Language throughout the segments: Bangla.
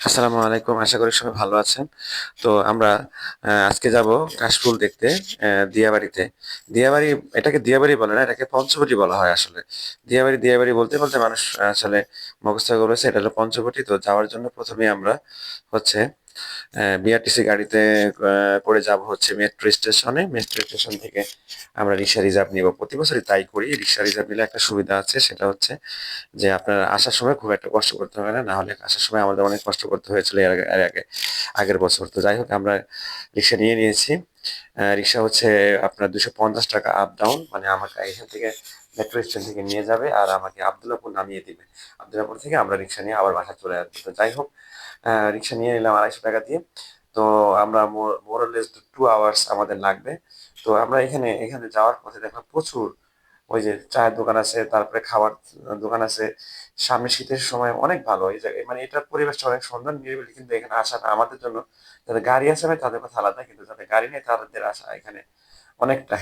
আসসালামু আলাইকুম। আশা করি সবাই ভালো আছেন। তো আমরা আজকে যাব কাশফুল দেখতে দিয়াবাড়িতে। দিয়াবাড়ি এটাকে দিয়াবাড়ি বলে না, এটাকে পঞ্চবটি বলা হয় আসলে। দিয়াবাড়ি বলতে, বলতে মানুষ আসলে মুখস্থ করেছে এটা হলো পঞ্চবটি। তো যাওয়ার জন্য ১ম এই আমরা হচ্ছে বিআরটিসি গাড়িতে করে যাব হচ্ছে মেট্রো স্টেশনে। মেট্রো স্টেশন থেকে আমরা রিক্সা রিজার্ভ নিব। প্রতি বছরই তাই করি। রিক্সা রিজার্ভ নিলে একটা সুবিধা আছে, সেটা হচ্ছে যে আপনার আসার সময় খুব একটা কষ্ট করতে হবে না। না হলে আসার সময় আমাদের অনেক কষ্ট করতে হয়েছিল আগের বছর। তো যাই হোক আমরা রিক্সা নিয়ে নিয়েছি। রিক্সা হচ্ছে আপনার ৳২৫০ আপ ডাউন, মানে আমাকে এখান থেকে মেট্রো স্টেশন থেকে নিয়ে যাবে আর আমাকে আব্দুল্লাহপুর নামিয়ে দিবে। আব্দুল্লাহপুর থেকে আমরা রিক্সা নিয়ে আবার বাসায় চলে আসবো। তো যাই হোক রিক্সা নিয়ে নিলাম ৳২৫০ দিয়ে। তো আমরা মোর অর লেস 2 আওয়ার্স আমাদের লাগবে। তো আমরা এখানে যাওয়ার পথে দেখলাম প্রচুর ওই যে চায়ের দোকান আছে, তারপরে খাবার দোকান আছে। সামনে শীতের সময় অনেক ভালো এই জায়গায়, মানে এটার পরিবেশটা অনেক সুন্দর নিরিবিলি। কিন্তু এখানে আসাটা আমাদের জন্য, যাদের গাড়ি আছে ভাই তাদের কথা আলাদা, কিন্তু যাদের গাড়ি নেই তাদের আসা এখানে অনেকটা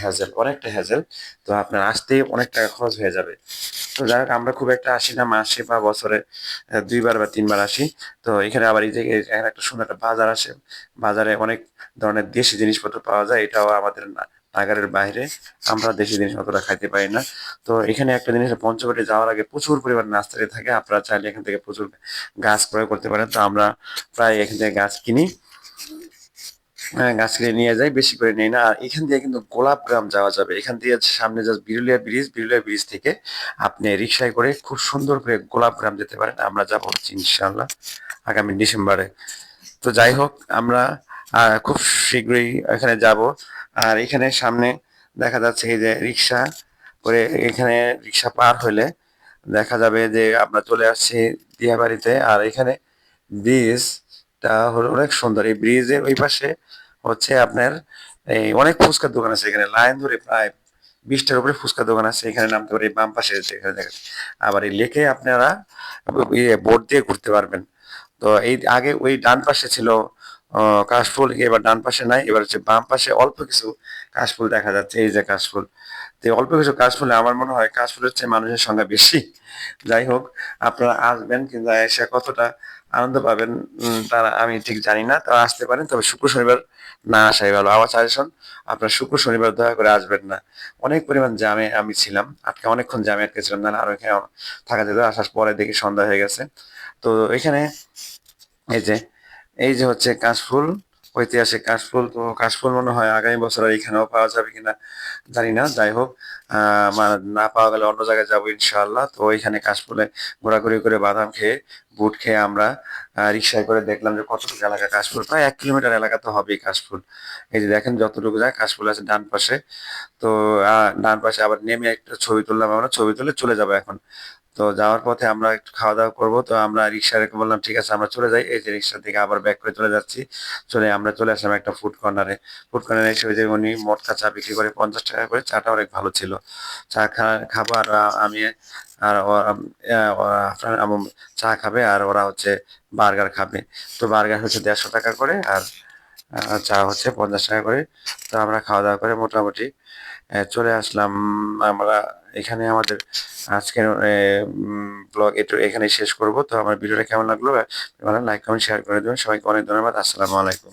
হ্যাজেল। তো আপনার আসতেই অনেক টাকা খরচ হয়ে যাবে। তো যাই হোক আমরা খুব একটা আসি না, মাসে বা বছরে ২ বার বা ৩ বার আসি। তো এখানে আবার এই যে এখানে একটা সুন্দর একটা বাজার আসে। বাজারে অনেক ধরনের দেশি জিনিসপত্র পাওয়া যায়, এটাও আমাদের নাগালের বাইরে। আমরা দেশি জিনিস অতটা খাইতে পারি না। তো এখানে একটা জিনিস, পঞ্চবটে যাওয়ার আগে প্রচুর পরিমাণ নার্সারি থাকে, আপনারা চাইলে এখান থেকে প্রচুর গাছ ক্রয় করতে পারেন। তো আমরা প্রায় এখান থেকে গাছ কিনি। হ্যাঁ, গাছ কিনে নিয়ে যাই, বেশি করে নেই না। আর এখান দিয়ে কিন্তু গোলাপগ্রাম যাওয়া যাবে। এখান দিয়ে সামনে জাস্ট বিরুলিয়া ব্রিজ থেকে আপনি রিক্সায় করে খুব সুন্দর করে গোলাপগ্রাম যেতে পারেন। আমরা যাবো হচ্ছে ইনশাআল্লাহ আগামী ডিসেম্বরে। তো যাই হোক আমরা খুব শীঘ্রই এখানে যাব। আর এখানে সামনে দেখা যাচ্ছে এই যে রিক্সা করে, এখানে রিক্সা পার হইলে দেখা যাবে যে আমরা চলে আসছি দিয়াবাড়িতে। আর এখানে ব্রিজটা হলো অনেক সুন্দর। এই ব্রিজের ওই পাশে হচ্ছে আপনার এই অনেক ফুচকার দোকান আছে। এখানে লাইন ধরে প্রায় ২০টার উপরে ফুচকার দোকান আছে। এখানে নামতে পারে বাম পাশে যেখানে দেখেন। আবার এই লেকে আপনারা বোট দিয়ে ঘুরতে পারবেন। তো এই আগে ওই ডান পাশে ছিল কাশফুল, এবার ডান পাশে নাই, এবার হচ্ছে বাম পাশে অল্প কিছু কাশফুল দেখা যাচ্ছে। এই যে কাশফুল, তো অল্প কিছু কাশফুলে আমার মনে হয় কাশফুলের চেয়ে মানুষের সংখ্যা বেশি। যাই হোক আপনারা আসবেন, কিন্তু এসে কতটা আনন্দ পাবেন তারা আমি ঠিক জানি না। তারা আসতে পারেন, তবে শুক্র শনিবার না আসাই ভালো। আমার সাজেশন, আপনার শুক্র শনিবার দয়া করে আসবেন না। অনেক পরিমাণ জ্যামে আমি ছিলাম, অনেকক্ষণ জ্যামে আটকেছিলাম, না আরো এখানে থাকা যেত। আসার পরে দেখি সন্ধ্যা হয়ে গেছে। তো এখানে এই যে হচ্ছে কাশফুল, ঐতিহাসিক কাশফুল। তো কাশফুল মনে হয় আগামী বছর আর এখানেও পাওয়া যাবে কিনা জানি না। যাই হোক না পাওয়া গেলে অন্য জায়গায় যাবো ইনশাআল্লাহ। তো ওইখানে কাশফুলে ঘোরাঘুরি করে বাদাম খেয়ে বুট খেয়ে আমরা রিক্সায় করে দেখলাম যে কতটুকু এলাকা কাশফুল, প্রায় ১ কিলোমিটার এলাকা তো হবেই কাশফুল। এই যে দেখেন যতটুকু যায় কাশফুল আছে ডান পাশে। তো ডান পাশে আবার নেমে একটা ছবি তুললাম, আমরা ছবি তুলে চলে যাবো এখন। তো যাওয়ার পথে আমরা একটু খাওয়া দাওয়া করবো। তো আমরা রিক্সা রেখে বললাম ঠিক আছে আমরা চলে যাই। এই যে রিক্সা থেকে আবার ব্যাক করে চলে যাচ্ছি। আমরা চলে আসলাম একটা ফুড কর্নারে এসে ওই যে উনি মটকা চা বিক্রি করে ৳৫০ করে। চাটা অনেক ভালো ছিল। চা খাবো আর আমি আর আপনার চা খাবে আর ওরা হচ্ছে বার্গার খাবে। তো বার্গার হচ্ছে ৳১৫০ করে আর চা হচ্ছে ৳৫০ করে। তো আমরা খাওয়া দাওয়া করে মোটামুটি চলে আসলাম আমরা। এখানে আমাদের আজকের ব্লগ একটু এখানে শেষ করব। তো আমার ভিডিওটা কেমন লাগলো লাইক কমেন্ট শেয়ার করে দেবেন। সবাইকে অনেক ধন্যবাদ। আসসালামু আলাইকুম।